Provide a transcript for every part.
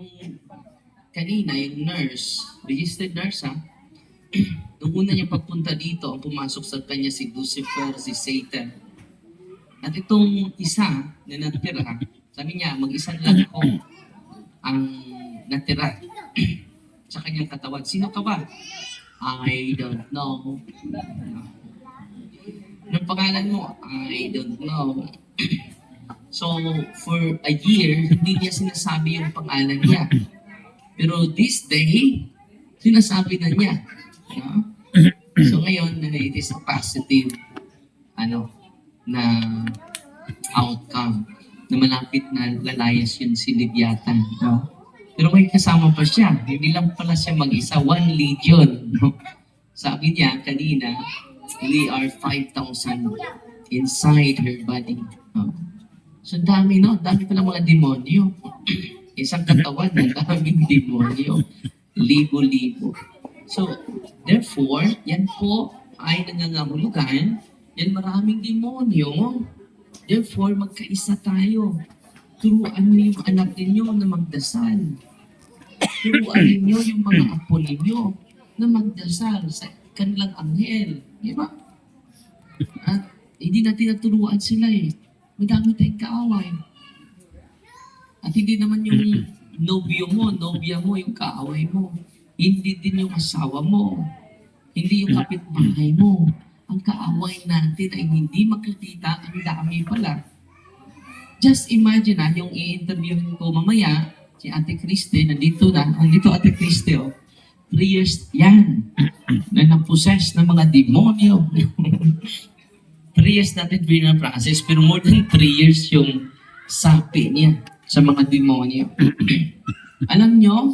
Yung kanina, yung nurse, registered nurse ha, nung una niya pagpunta dito, ang pumasok sa kanya si Lucifer, si Satan. At itong isa na natira, sabi niya, mag-isa lang ako ang natira sa kanyang katawan. Sino ka ba? I don't know. Anong pangalan mo? I don't know. So, for a year, hindi niya sinasabi yung pangalan niya. Pero this day, sinasabi na niya. No? So ngayon, it is a positive na outcome na malapit na lalayas yun si Leviathan. No? Pero may kasama pa siya. Hindi lang pala siya mag-isa. 1 legion. No? Sabi niya kanina, we are 5,000 inside her body. No? So dami, no? Dami pala mga demonyo. Isang katawan na daming demonyo. Libo-libo. So, therefore, yan po ay nangangahulugan. Yan maraming demonyo. Therefore, magkaisa tayo. Turuan niyo yung anak ninyo na magdasal. Turuan niyo yung mga apo ninyo na magdasal sa kanilang anghel. Di ba? At hindi natin naturuan sila eh. Madami tayong kaaway. At hindi naman yung nobyo mo, nobya mo, yung kaaway mo. Hindi din yung asawa mo. Hindi yung kapitbahay mo. Ang kaaway natin ay hindi makikita, ang dami pala. Just imagine yung i-interviewin ko mamaya, si Ate Christy, nandito Ate Christy, 3 years yan, na napossess ng mga demonyo. 3 years natin process, pero more than 3 years yung sapi niya sa mga demonyo. Alam nyo,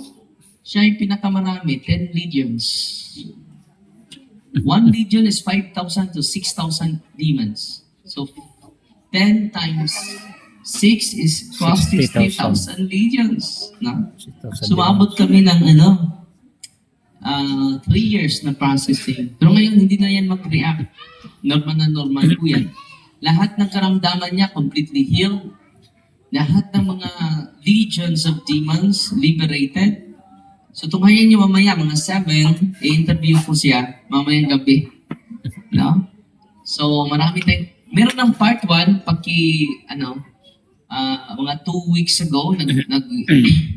siya ay pinakamarami, 10 legions. 1 legion is 5,000 to 6,000 demons. So, 10 times 6 is 60,000 legions. No? Sumabot kami ng 3 years na processing. Pero ngayon, hindi na yan mag-react. Normal na normal po yan. Lahat ng karamdaman niya completely healed. Lahat ng mga legions of demons liberated. So tunghayan niyo mamaya, mga 7, i-interview ko siya mamayang gabi. No? So marami tayong, meron ng part 1, mga 2 weeks ago,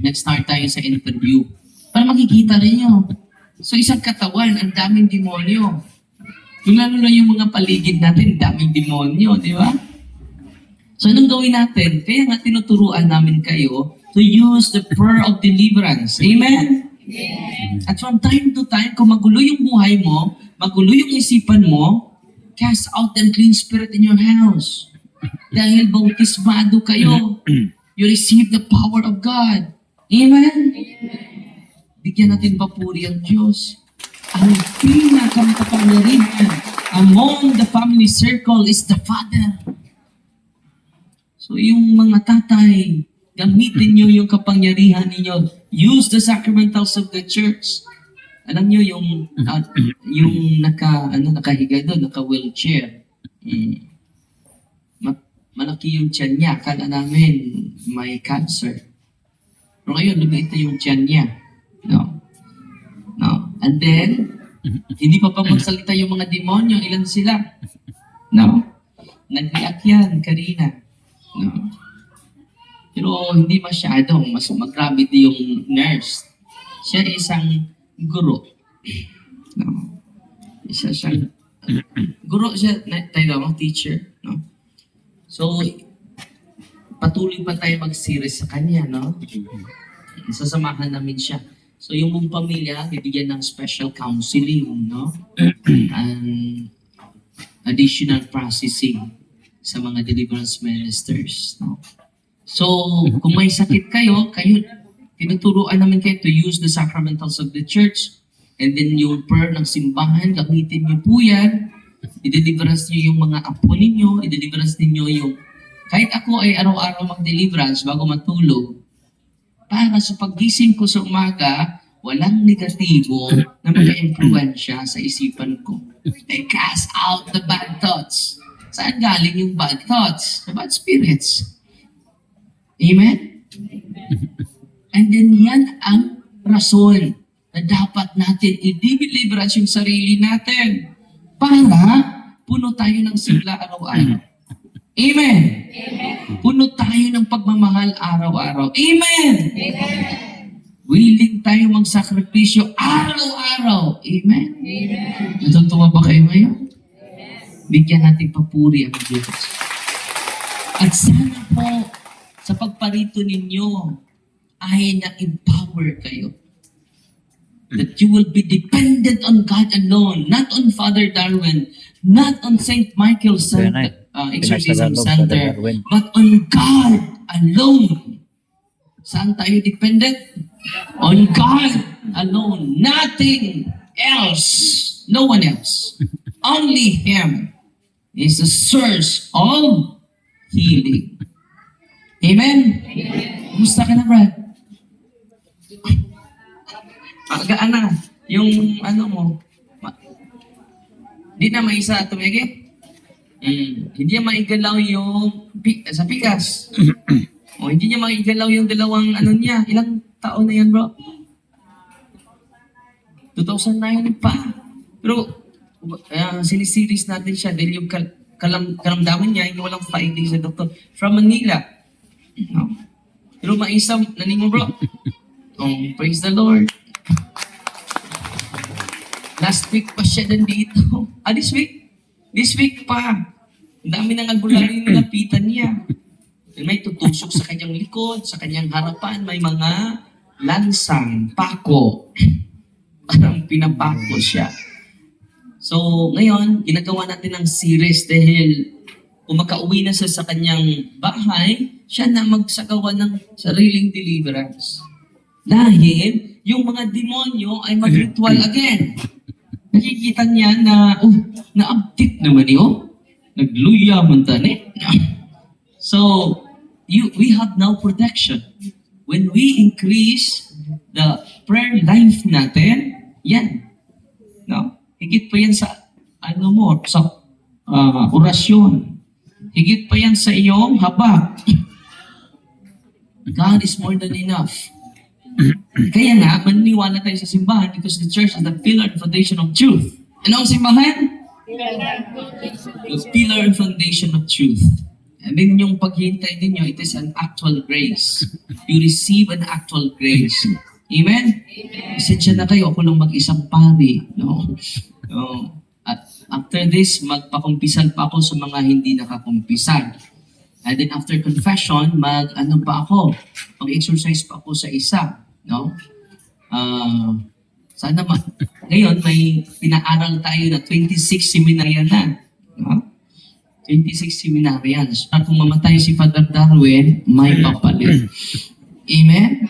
nag-start tayo sa interview. Para makikita rin nyo. So isang katawan, ang daming demonyo. Yung lalo lang yung mga paligid natin, daming demonyo, di ba? So anong gawin natin? Kaya nga tinuturuan namin kayo to use the prayer of deliverance. Amen? Yes. At from time to time, kung magulo yung buhay mo, magulo yung isipan mo, cast out the unclean spirit in your house. Dahil bautismado kayo, you receive the power of God. Amen? Bigyan natin papuri ang Diyos. Ang pinakamakapangyarihan among the family circle is the Father. So yung mga tatay, gamitin nyo yung kapangyarihan ninyo. Use the sacramentals of the church. Alam nyo yung nakahiga doon, naka-wheelchair. Malaki yung tiyan niya. Akala namin may cancer. Pero ngayon, lumiit na yung tiyan niya. No? And then, hindi pa magsalita yung mga demonyo. Ilan sila? No? Nag-react yan, Karina. No? Pero hindi masyadong mas mag-gravity yung nurse. Siya isang guro. No? Isa siyang guro siya, teacher. No? So, patuloy pa tayo mag-series sa kanya, no? Sasamahan namin siya. So, yung buong pamilya, bibigyan ng special counseling, no? And additional processing sa mga deliverance ministers, no? So, kung may sakit kayo, tinuturuan namin kayo to use the sacramentals of the church. And then yung prayer ng simbahan, gamitin niyo po yan. I-deliverance niyo yung mga apo ninyo. I-deliverance ninyo yung... Kahit ako ay araw-araw mag-deliverance bago matulog, para sa paggising ko sa umaga, walang negatibo na mag-influensya sa isipan ko. I cast out the bad thoughts. Saan galing yung bad thoughts? The bad spirits. Amen? And then yan ang rason na dapat natin i-deliverance yung sarili natin para puno tayo ng sigla araw-araw. Amen. Puno tayo ng pagmamahal araw-araw. Amen. Willing tayo magsakripisyo araw-araw. Amen. Natutuwa ba kayo ngayon? Bigyan natin papuri ang Diyos. At sana po, sa pagparito ninyo, ay na-empower kayo. That you will be dependent on God alone, not on Father Darwin, not on St. Michael's Exorcism Center, but on God alone. Saan tayo dependent? On God alone. Nothing else. No one else. Only Him is the source of healing. Amen? Kumusta ka na, Brad? Magaan na. Yung ano mo, hindi na may isa tumigi? Hindi niya maigalaw yung sa pikas. O hindi niya maigalaw yung dalawang ano niya. Ilang taon na yan, bro? 2009 pa. Pero sinisiris natin siya dahil yung kalamdaman niya, yung walang findings sa doktor. From Manila. No? Pero maisam, nanin mo, bro? Oh, praise the Lord. Last week pa siya nandito. This week? This week pa. Ang dami ng albularyo yung nilapitan niya. May tutusok sa kanyang likod, sa kanyang harapan, may mga lansang, pako. Parang pinapako siya. So, ngayon, ginagawa natin ng series dahil kung makauwi na siya sa kanyang bahay, siya na magsagawa ng sariling deliverance. Dahil yung mga demonyo ay mag-ritual again. Nakikita niya na, na-uptick naman yun. Nagluya man tani. So, we have now protection. When we increase the prayer life natin, yan. No? Higit pa yan sa, sa orasyon. Higit pa yan sa iyong habag. God is more than enough. Kaya nga, maniniwala tayo sa simbahan because the church is the pillar and foundation of truth. Ano ang simbahan? The pillar and foundation of truth. And then yung paghihintay ninyo, it is an actual grace. You receive an actual grace. Amen? Isensya na kayo, ako lang mag-isang pari. No? At after this, magpakumpisal pa ako sa mga hindi nakakumpisal. And then after confession, mag-exercise pa ako sa isa. No? Sana ngayon may pinaaral tayo na 26 seminaryan na. No? 26 seminarians. At kung mamatay si Father Darwin, may papalit. Amen?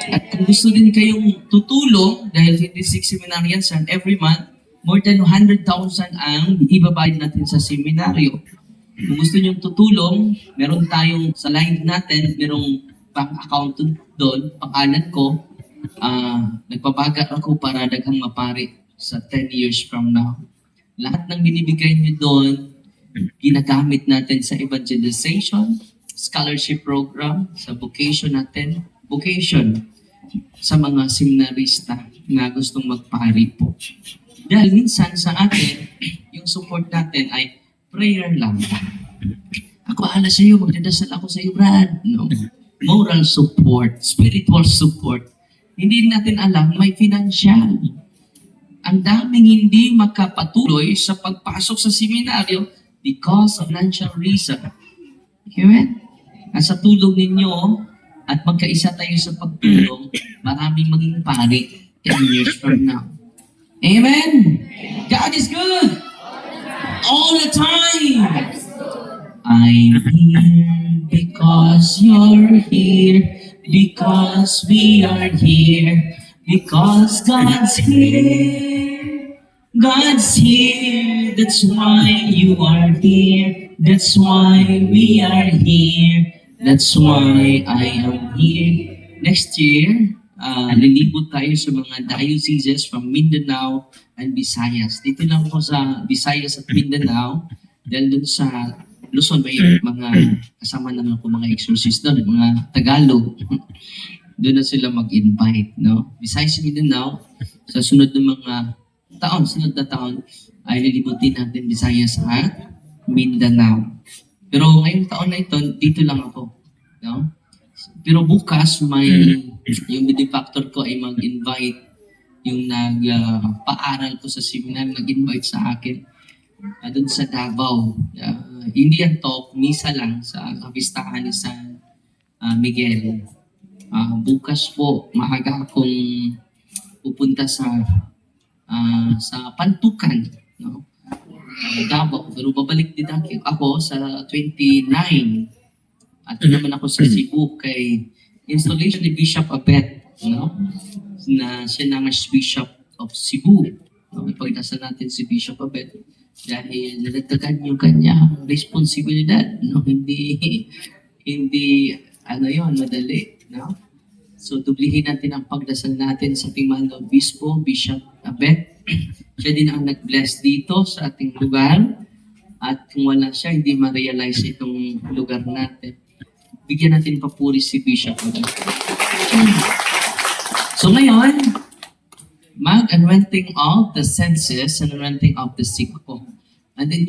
At kung gusto din kayong tutulong, dahil 26 seminarians and every month, more than 100,000 ang ibabayad natin sa seminaryo. Kung gusto niyong tutulong, meron tayong sa line natin, merong bank account doon, pangalan ko, nagpapaga ako para daghang mapari sa 10 years from now. Lahat ng binibigay niyo doon, ginagamit natin sa evangelization, scholarship program, sa vocation natin, sa mga seminarista na gustong magpari po. Dahil minsan sa atin, yung support natin ay prayer lang. Ako ala sa iyo, magdadasal ako sa iyo, Brad. No. Moral support, spiritual support. Hindi natin alam, may financial. Ang daming hindi makapatuloy sa pagpasok sa seminaryo because of financial reason. Amen? At sa tulong ninyo, at magkaisa tayo sa pagtulong, maraming maging pari 10 years from now. Amen? God is good! All the time! I'm here because you're here, because we are here, because God's here. God's here, that's why you are here, that's why we are here, that's why I am here. Next year, lilibot tayo sa mga dioceses from Mindanao and Visayas. Dito lang po sa Visayas at Mindanao, dahil dun sa Luzon, may mga kasama naman po mga exorcist doon, mga Tagalog. doon na sila mag-invite, no? Besides Mindanao, sa sunod na mga sunod na taon, ay lilibutin natin Visayas at Mindanao. Pero ngayong taon na ito, dito lang ako, no? Pero bukas, yung benefactor ko ay mag-invite, yung nagpaaral ko sa seminar, nag-invite sa akin, doon sa Davao. Hindi yan to, misa lang sa kapistahan ni San Miguel. Bukas po, maaga akong pupunta sa Pantukan, no? Davao. Pero babalik din ako sa 29. At naman ako sa Cebu kay installation ni Bishop Abet, no? Na siya na Bishop of Cebu. No? Ipagdasal natin si Bishop Abet dahil nadagdagan yung kanyang responsibilidad, no? Hindi madali, no? So, dublihin natin ang pagdasal natin sa ating mahal na obispo, Bishop Abet. Siya din ang nag-bless dito sa ating lugar. At kung wala siya, hindi ma-realize itong lugar natin. Bigyan natin papuri si Bishop Abet. So ngayon, mag-anointing of the senses and anointing of the sick po. And then